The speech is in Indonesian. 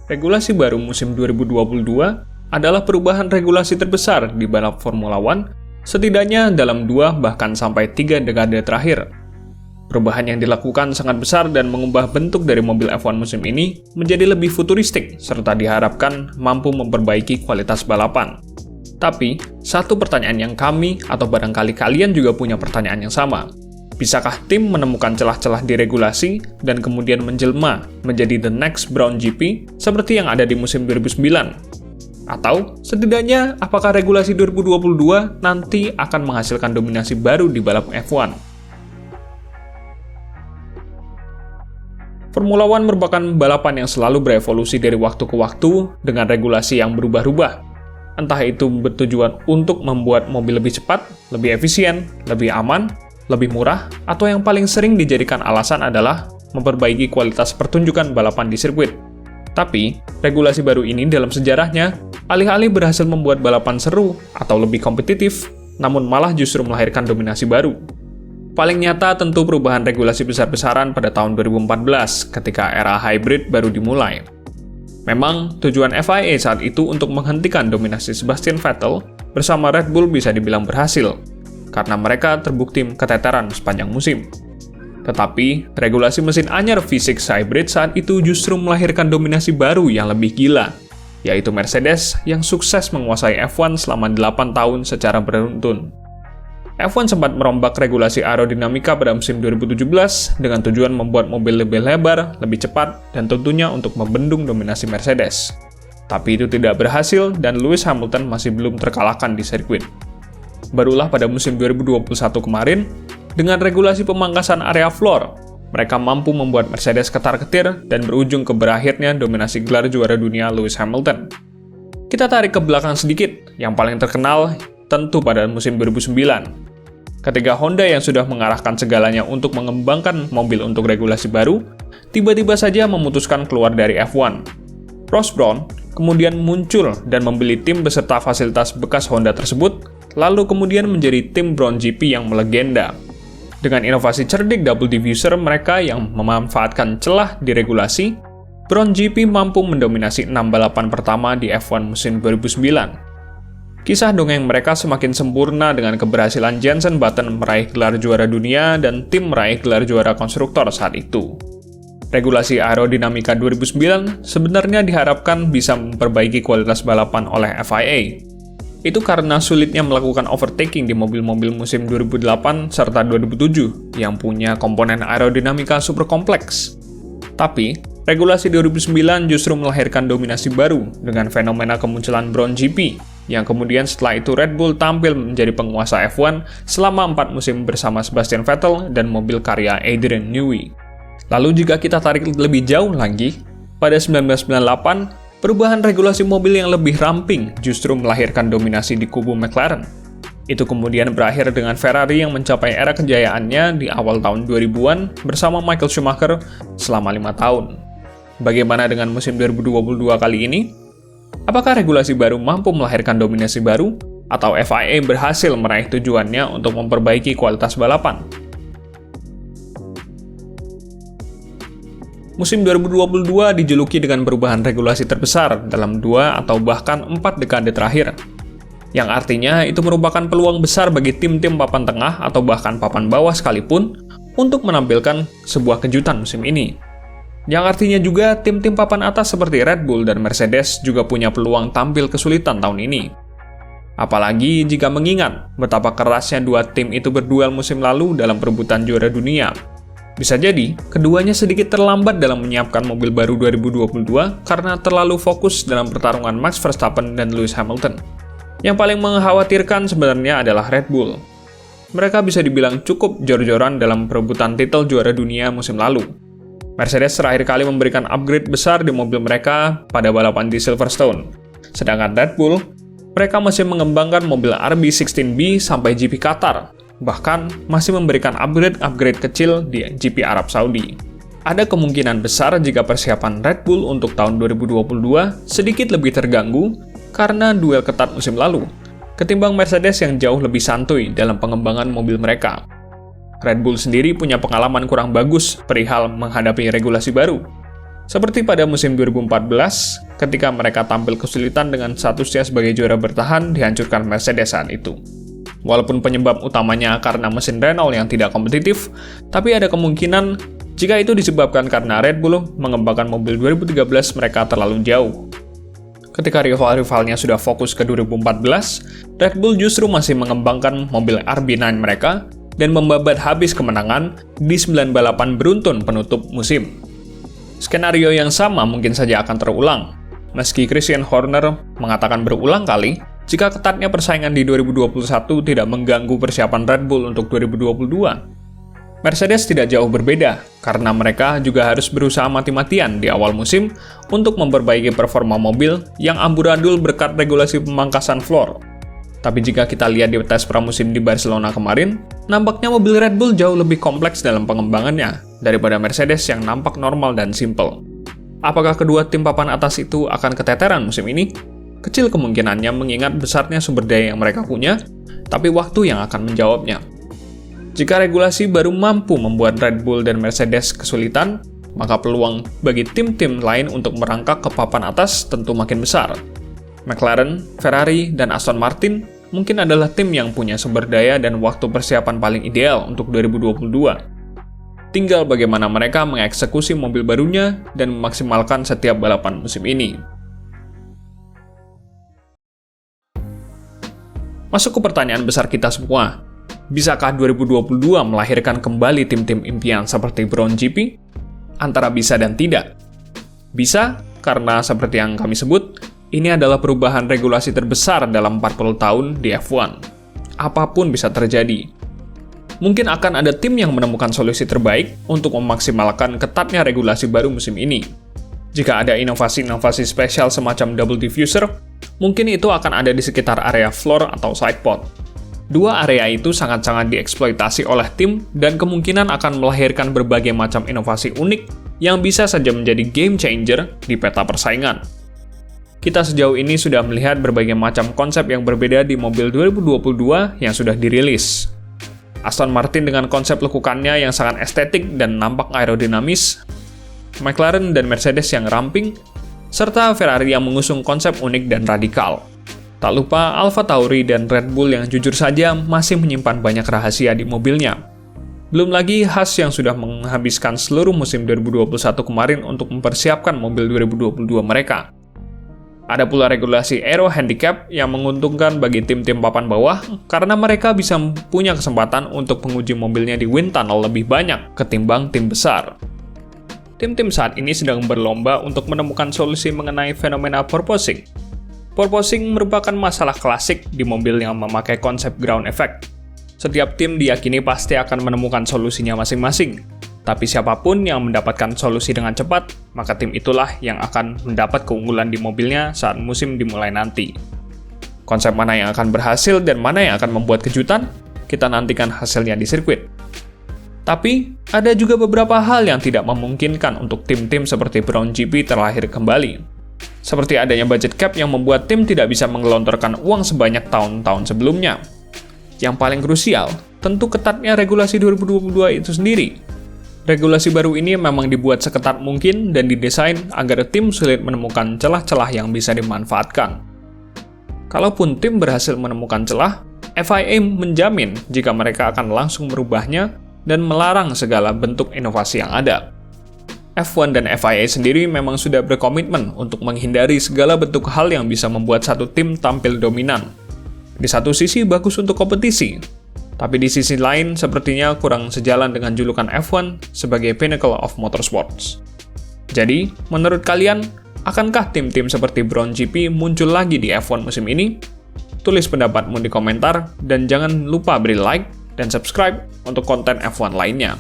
Regulasi baru musim 2022 adalah perubahan regulasi terbesar di balap Formula One, setidaknya dalam 2 bahkan sampai 3 dekade terakhir. Perubahan yang dilakukan sangat besar dan mengubah bentuk dari mobil F1 musim ini menjadi lebih futuristik, serta diharapkan mampu memperbaiki kualitas balapan. Tapi, satu pertanyaan yang kami, atau barangkali kalian juga punya pertanyaan yang sama. Bisakah tim menemukan celah-celah di regulasi dan kemudian menjelma menjadi the next Brown GP seperti yang ada di musim 2009? Atau, setidaknya, apakah regulasi 2022 nanti akan menghasilkan dominasi baru di balap F1? Formula One merupakan balapan yang selalu berevolusi dari waktu ke waktu dengan regulasi yang berubah-ubah. Entah itu bertujuan untuk membuat mobil lebih cepat, lebih efisien, lebih aman, lebih murah, atau yang paling sering dijadikan alasan adalah memperbaiki kualitas pertunjukan balapan di sirkuit. Tapi, regulasi baru ini dalam sejarahnya, alih-alih berhasil membuat balapan seru atau lebih kompetitif, namun malah justru melahirkan dominasi baru. Paling nyata tentu perubahan regulasi besar-besaran pada tahun 2014 ketika era hybrid baru dimulai. Memang, tujuan FIA saat itu untuk menghentikan dominasi Sebastian Vettel bersama Red Bull bisa dibilang berhasil, karena mereka terbukti keteteran sepanjang musim. Tetapi, regulasi mesin anyar V6 hybrid saat itu justru melahirkan dominasi baru yang lebih gila, yaitu Mercedes yang sukses menguasai F1 selama 8 tahun secara beruntun. F1 sempat merombak regulasi aerodinamika pada musim 2017 dengan tujuan membuat mobil lebih lebar, lebih cepat, dan tentunya untuk membendung dominasi Mercedes. Tapi itu tidak berhasil dan Lewis Hamilton masih belum terkalahkan di sirkuit. Barulah pada musim 2021 kemarin, dengan regulasi pemangkasan area floor, mereka mampu membuat Mercedes ketar-ketir dan berujung ke berakhirnya dominasi gelar juara dunia Lewis Hamilton. Kita tarik ke belakang sedikit, yang paling terkenal tentu pada musim 2009. Ketika Honda yang sudah mengarahkan segalanya untuk mengembangkan mobil untuk regulasi baru, tiba-tiba saja memutuskan keluar dari F1. Ross Brawn kemudian muncul dan membeli tim beserta fasilitas bekas Honda tersebut, lalu kemudian menjadi tim Brown GP yang melegenda. Dengan inovasi cerdik double diffuser mereka yang memanfaatkan celah di regulasi, Brown GP mampu mendominasi 6 balapan pertama di F1 musim 2009. Kisah dongeng mereka semakin sempurna dengan keberhasilan Jenson Button meraih gelar juara dunia dan tim meraih gelar juara konstruktor saat itu. Regulasi aerodinamika 2009 sebenarnya diharapkan bisa memperbaiki kualitas balapan oleh FIA. Itu karena sulitnya melakukan overtaking di mobil-mobil musim 2008 serta 2007 yang punya komponen aerodinamika super kompleks. Tapi, regulasi 2009 justru melahirkan dominasi baru dengan fenomena kemunculan Brown GP, yang kemudian setelah itu Red Bull tampil menjadi penguasa F1 selama 4 musim bersama Sebastian Vettel dan mobil karya Adrian Newey. Lalu jika kita tarik lebih jauh lagi, pada 1998, perubahan regulasi mobil yang lebih ramping justru melahirkan dominasi di kubu McLaren. Itu kemudian berakhir dengan Ferrari yang mencapai era kejayaannya di awal tahun 2000-an bersama Michael Schumacher selama 5 tahun. Bagaimana dengan musim 2022 kali ini? Apakah regulasi baru mampu melahirkan dominasi baru, atau FIA berhasil meraih tujuannya untuk memperbaiki kualitas balapan? Musim 2022 dijuluki dengan perubahan regulasi terbesar dalam 2 atau bahkan 4 dekade terakhir, yang artinya itu merupakan peluang besar bagi tim-tim papan tengah atau bahkan papan bawah sekalipun untuk menampilkan sebuah kejutan musim ini. Yang artinya juga tim-tim papan atas seperti Red Bull dan Mercedes juga punya peluang tampil kesulitan tahun ini. Apalagi jika mengingat betapa kerasnya 2 tim itu berduel musim lalu dalam perebutan juara dunia. Bisa jadi, keduanya sedikit terlambat dalam menyiapkan mobil baru 2022 karena terlalu fokus dalam pertarungan Max Verstappen dan Lewis Hamilton. Yang paling mengkhawatirkan sebenarnya adalah Red Bull. Mereka bisa dibilang cukup jor-joran dalam perebutan titel juara dunia musim lalu. Mercedes terakhir kali memberikan upgrade besar di mobil mereka pada balapan di Silverstone. Sedangkan Red Bull, mereka masih mengembangkan mobil RB16B sampai GP Qatar, bahkan masih memberikan upgrade kecil di GP Arab Saudi. Ada kemungkinan besar jika persiapan Red Bull untuk tahun 2022 sedikit lebih terganggu karena duel ketat musim lalu, ketimbang Mercedes yang jauh lebih santuy dalam pengembangan mobil mereka. Red Bull sendiri punya pengalaman kurang bagus perihal menghadapi regulasi baru. Seperti pada musim 2014, ketika mereka tampil kesulitan dengan statusnya sebagai juara bertahan dihancurkan Mercedes saat itu. Walaupun penyebab utamanya karena mesin Renault yang tidak kompetitif, tapi ada kemungkinan jika itu disebabkan karena Red Bull mengembangkan mobil 2013 mereka terlalu jauh. Ketika rival-rivalnya sudah fokus ke 2014, Red Bull justru masih mengembangkan mobil RB9 mereka dan membabat habis kemenangan di 9 balapan beruntun penutup musim. Skenario yang sama mungkin saja akan terulang, meski Christian Horner mengatakan berulang kali jika ketatnya persaingan di 2021 tidak mengganggu persiapan Red Bull untuk 2022. Mercedes tidak jauh berbeda, karena mereka juga harus berusaha mati-matian di awal musim untuk memperbaiki performa mobil yang amburadul berkat regulasi pemangkasan floor. Tapi jika kita lihat di tes pramusim di Barcelona kemarin, nampaknya mobil Red Bull jauh lebih kompleks dalam pengembangannya daripada Mercedes yang nampak normal dan simple. Apakah kedua tim papan atas itu akan keteteran musim ini? Kecil kemungkinannya mengingat besarnya sumber daya yang mereka punya, tapi waktu yang akan menjawabnya. Jika regulasi baru mampu membuat Red Bull dan Mercedes kesulitan, maka peluang bagi tim-tim lain untuk merangkak ke papan atas tentu makin besar. McLaren, Ferrari, dan Aston Martin mungkin adalah tim yang punya sumber daya dan waktu persiapan paling ideal untuk 2022. Tinggal bagaimana mereka mengeksekusi mobil barunya dan memaksimalkan setiap balapan musim ini. Masuk ke pertanyaan besar kita semua. Bisakah 2022 melahirkan kembali tim-tim impian seperti Brown GP? Antara bisa dan tidak. Bisa, karena seperti yang kami sebut, ini adalah perubahan regulasi terbesar dalam 40 tahun di F1. Apapun bisa terjadi. Mungkin akan ada tim yang menemukan solusi terbaik untuk memaksimalkan ketatnya regulasi baru musim ini. Jika ada inovasi-inovasi spesial semacam double diffuser, mungkin itu akan ada di sekitar area floor atau sidepod. Dua area itu sangat-sangat dieksploitasi oleh tim dan kemungkinan akan melahirkan berbagai macam inovasi unik yang bisa saja menjadi game changer di peta persaingan. Kita sejauh ini sudah melihat berbagai macam konsep yang berbeda di mobil 2022 yang sudah dirilis. Aston Martin dengan konsep lekukannya yang sangat estetik dan nampak aerodinamis, McLaren dan Mercedes yang ramping, serta Ferrari yang mengusung konsep unik dan radikal. Tak lupa Alfa Tauri dan Red Bull yang jujur saja masih menyimpan banyak rahasia di mobilnya. Belum lagi Haas yang sudah menghabiskan seluruh musim 2021 kemarin untuk mempersiapkan mobil 2022 mereka. Ada pula regulasi Aero Handicap yang menguntungkan bagi tim-tim papan bawah karena mereka bisa punya kesempatan untuk menguji mobilnya di wind tunnel lebih banyak ketimbang tim besar. Tim-tim saat ini sedang berlomba untuk menemukan solusi mengenai fenomena porpoising. Porpoising merupakan masalah klasik di mobil yang memakai konsep ground effect. Setiap tim diyakini pasti akan menemukan solusinya masing-masing. Tapi siapapun yang mendapatkan solusi dengan cepat, maka tim itulah yang akan mendapat keunggulan di mobilnya saat musim dimulai nanti. Konsep mana yang akan berhasil dan mana yang akan membuat kejutan, kita nantikan hasilnya di sirkuit. Tapi, ada juga beberapa hal yang tidak memungkinkan untuk tim-tim seperti Brown GP terlahir kembali. Seperti adanya budget cap yang membuat tim tidak bisa menggelontorkan uang sebanyak tahun-tahun sebelumnya. Yang paling krusial, tentu ketatnya regulasi 2022 itu sendiri. Regulasi baru ini memang dibuat seketat mungkin dan didesain agar tim sulit menemukan celah-celah yang bisa dimanfaatkan. Kalaupun tim berhasil menemukan celah, FIA menjamin jika mereka akan langsung merubahnya dan melarang segala bentuk inovasi yang ada. F1 dan FIA sendiri memang sudah berkomitmen untuk menghindari segala bentuk hal yang bisa membuat satu tim tampil dominan. Di satu sisi bagus untuk kompetisi, tapi di sisi lain sepertinya kurang sejalan dengan julukan F1 sebagai pinnacle of motorsports. Jadi, menurut kalian, akankah tim-tim seperti Brown GP muncul lagi di F1 musim ini? Tulis pendapatmu di komentar, dan jangan lupa beri like dan subscribe untuk konten F1 lainnya.